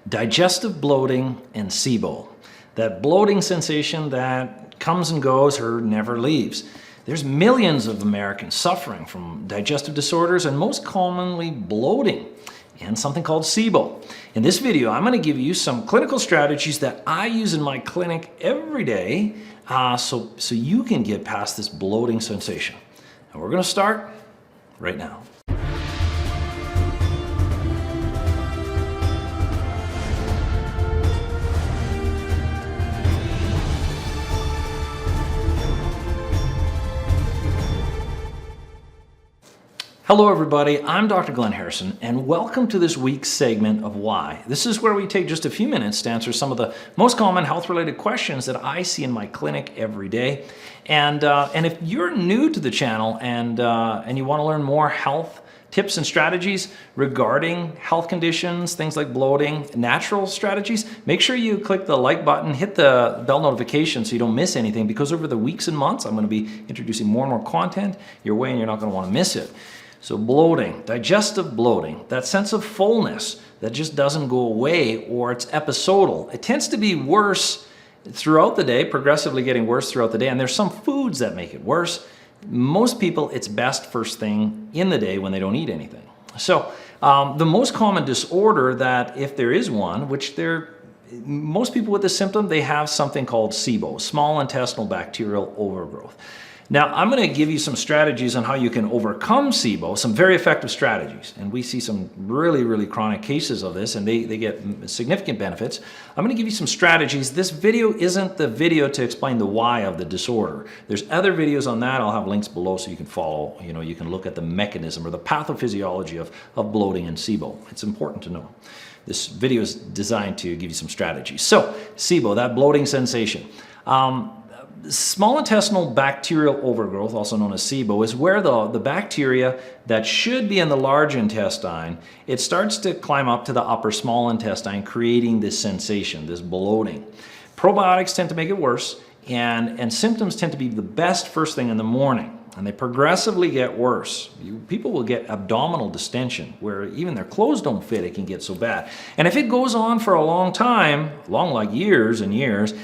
Digestive bloating and SIBO. That bloating sensation that comes and goes or never leaves. There's millions of Americans suffering from digestive disorders and most commonly bloating and something called SIBO. In this video, I'm going to give you some clinical strategies that I use in my clinic every day so you can get past this bloating sensation. And we're going to start right now. Hello everybody, I'm Dr. Glenn Harrison and welcome to this week's segment of Why. This is where we take just a few minutes to answer some of the most common health-related questions that I see in my clinic every day. And if you're new to the channel and you want to learn more health tips and strategies regarding health conditions, things like bloating, natural strategies, make sure you click the like button, hit the bell notification so you don't miss anything, because over the weeks and months I'm going to be introducing more and more content your way and you're not going to want to miss it. So bloating, digestive bloating, that sense of fullness that just doesn't go away, or it's episodal. It tends to be worse throughout the day, progressively getting worse throughout the day, and there's some foods that make it worse. Most people, it's best first thing in the day when they don't eat anything. So the most common disorder that, if there is one, which most people with this symptom, they have something called SIBO, small intestinal bacterial overgrowth. Now, I'm going to give you some strategies on how you can overcome SIBO, some very effective strategies. And we see some really chronic cases of this, and they get significant benefits. I'm going to give you some strategies. This video isn't the video to explain the why of the disorder. There's other videos on that. I'll have links below so you can follow, you can look at the mechanism or the pathophysiology of bloating and SIBO. It's important to know. This video is designed to give you some strategies. So, SIBO, that bloating sensation. Small intestinal bacterial overgrowth, also known as SIBO, is where the bacteria that should be in the large intestine, it starts to climb up to the upper small intestine, creating this sensation, this bloating. Probiotics tend to make it worse, and symptoms tend to be the best first thing in the morning, and they progressively get worse. People will get abdominal distension, where even their clothes don't fit, it can get so bad. And if it goes on for a long time, like years and years,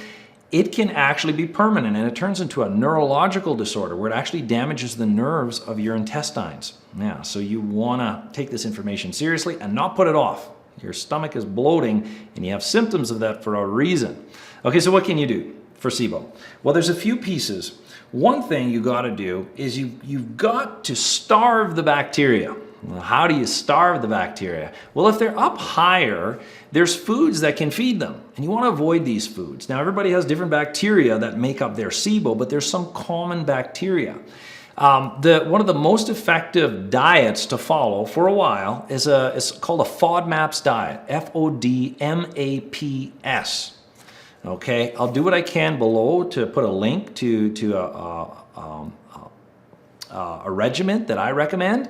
it can actually be permanent, and it turns into a neurological disorder where it actually damages the nerves of your intestines. Yeah, so you want to take this information seriously and not put it off. Your stomach is bloating and you have symptoms of that for a reason. Okay, so what can you do for SIBO? Well, there's a few pieces. One thing you got to do is you've got to starve the bacteria. Well, how do you starve the bacteria? Well, if they're up higher, there's foods that can feed them, and you want to avoid these foods. Now, everybody has different bacteria that make up their SIBO, but there's some common bacteria. One of the most effective diets to follow for a while is called a FODMAPs diet, FODMAPS. Okay, I'll do what I can below to put a link to a regimen that I recommend.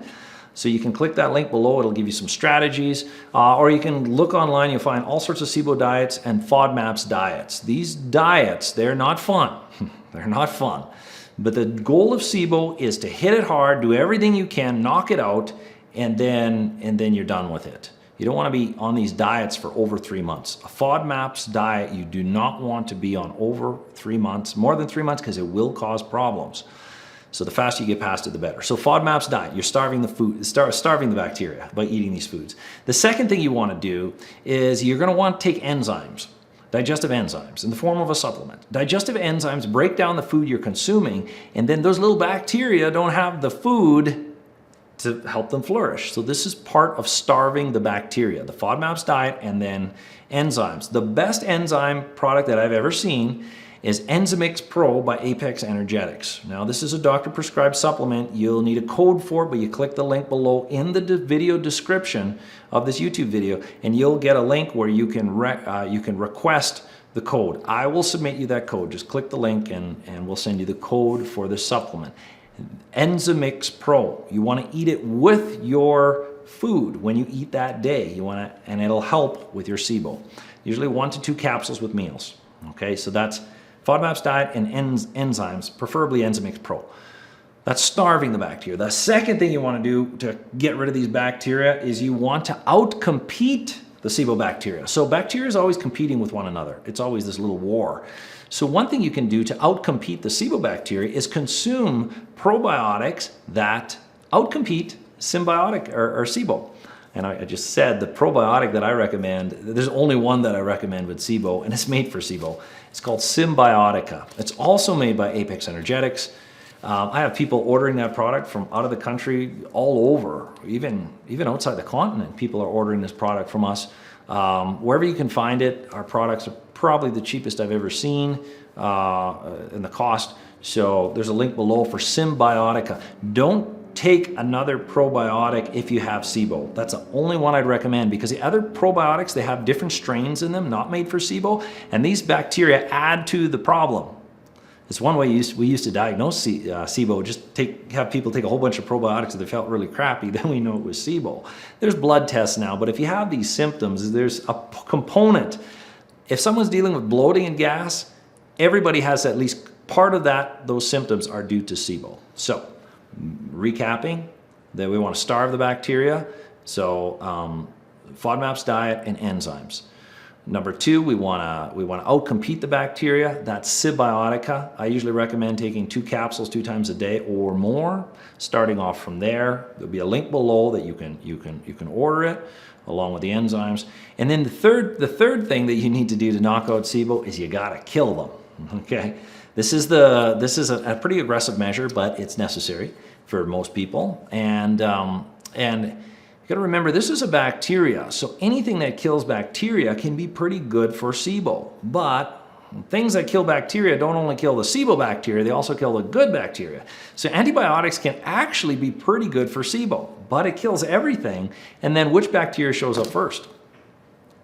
So you can click that link below, it'll give you some strategies, or you can look online, you'll find all sorts of SIBO diets and FODMAPs diets. These diets, they're not fun. They're not fun. But the goal of SIBO is to hit it hard, do everything you can, knock it out, and then you're done with it. You don't want to be on these diets for over 3 months. A FODMAPs diet, you do not want to be on over 3 months, more than 3 months, because it will cause problems. So the faster you get past it, the better. So FODMAPs diet, you're starving the bacteria by eating these foods. The second thing you want to do is you're going to want to take enzymes, digestive enzymes, in the form of a supplement. Digestive enzymes break down the food you're consuming, and then those little bacteria don't have the food to help them flourish. So this is part of starving the bacteria, the FODMAPs diet, and then enzymes. The best enzyme product that I've ever seen is Enzymix PRO by Apex Energetics. Now, this is a doctor-prescribed supplement. You'll need a code for it, but you click the link below in the video description of this YouTube video, and you'll get a link where you can request the code. I will submit you that code. Just click the link, and we'll send you the code for this supplement. Enzymix PRO. You want to eat it with your food when you eat that day. And it'll help with your SIBO. Usually 1 to 2 capsules with meals. Okay, so that's FODMAPs diet and enzymes, preferably Enzymix PRO. That's starving the bacteria. The second thing you want to do to get rid of these bacteria is you want to outcompete the SIBO bacteria. So bacteria is always competing with one another. It's always this little war. So one thing you can do to outcompete the SIBO bacteria is consume probiotics that outcompete symbiotic or SIBO. And I just said the probiotic that I recommend, there's only one that I recommend with SIBO, and it's made for SIBO. It's called Sibiotica. It's also made by Apex Energetics. I have people ordering that product from out of the country, all over, even outside the continent. People are ordering this product from us. Wherever you can find it, our products are probably the cheapest I've ever seen in the cost. So there's a link below for Sibiotica. Don't take another probiotic if you have SIBO. That's the only one I'd recommend, because the other probiotics, they have different strains in them, not made for SIBO, and these bacteria add to the problem. It's one way we used to diagnose SIBO, just have people take a whole bunch of probiotics if they felt really crappy, then we know it was SIBO. There's blood tests now, but if you have these symptoms, there's a component. If someone's dealing with bloating and gas, everybody has at least part of those symptoms are due to SIBO. So, recapping, that we want to starve the bacteria, so FODMAP's diet and enzymes. Number two, we want to outcompete the bacteria. That's Sibiotica. I usually recommend taking 2 capsules 2 times a day or more. Starting off from there, there'll be a link below that you can order it along with the enzymes. And then the third thing that you need to do to knock out SIBO is you got to kill them. Okay. This is a pretty aggressive measure, but it's necessary for most people. And you got to remember, this is a bacteria, so anything that kills bacteria can be pretty good for SIBO. But things that kill bacteria don't only kill the SIBO bacteria, they also kill the good bacteria. So antibiotics can actually be pretty good for SIBO, but it kills everything. And then which bacteria shows up first?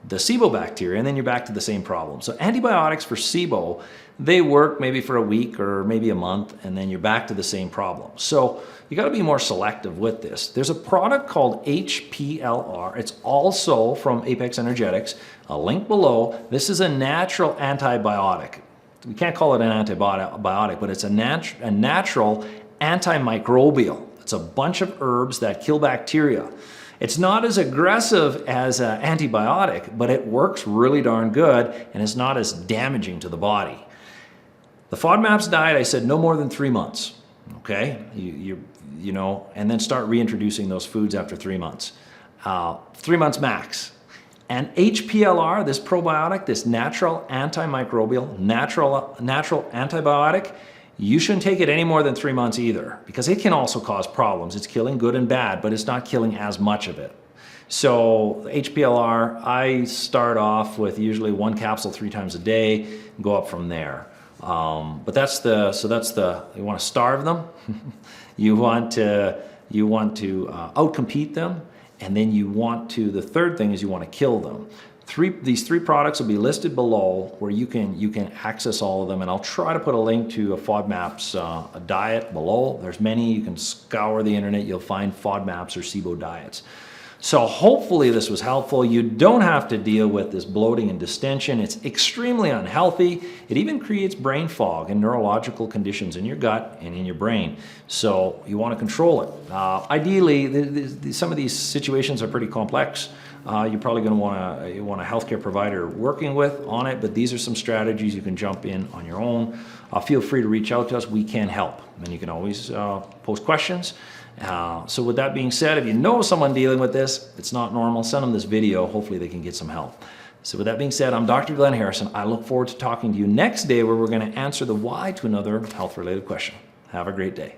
The SIBO bacteria, and then you're back to the same problem. So antibiotics for SIBO, they work maybe for a week or maybe a month, and then you're back to the same problem. So you got to be more selective with this. There's a product called H-PLR. It's also from Apex Energetics. A link below. This is a natural antibiotic. We can't call it an antibiotic, but it's a natural antimicrobial. It's a bunch of herbs that kill bacteria. It's not as aggressive as an antibiotic, but it works really darn good, and it's not as damaging to the body. The FODMAP's diet, I said no more than 3 months. Okay, you know, and then start reintroducing those foods after 3 months. 3 months max. And H-PLR, this probiotic, this natural antimicrobial, natural antibiotic, you shouldn't take it any more than 3 months either, because it can also cause problems. It's killing good and bad, but it's not killing as much of it. So H-PLR, I start off with usually 1 capsule 3 times a day, and go up from there. But you want to starve them, you want to outcompete them, and then the third thing is you want to kill them. These 3 products will be listed below where you can access all of them, and I'll try to put a link to a FODMAP's diet below. There's many, you can scour the internet, you'll find FODMAPs or SIBO diets. So hopefully this was helpful. You don't have to deal with this bloating and distension. It's extremely unhealthy. It even creates brain fog and neurological conditions in your gut and in your brain. So you want to control it. Ideally, some of these situations are pretty complex. You're probably going to want a healthcare provider working on it, but these are some strategies you can jump in on your own. Feel free to reach out to us. We can help, and you can always post questions. So with that being said, if you know someone dealing with this, it's not normal, send them this video. Hopefully they can get some help. So with that being said, I'm Dr. Glenn Harrison. I look forward to talking to you next day, where we're going to answer the why to another health-related question. Have a great day.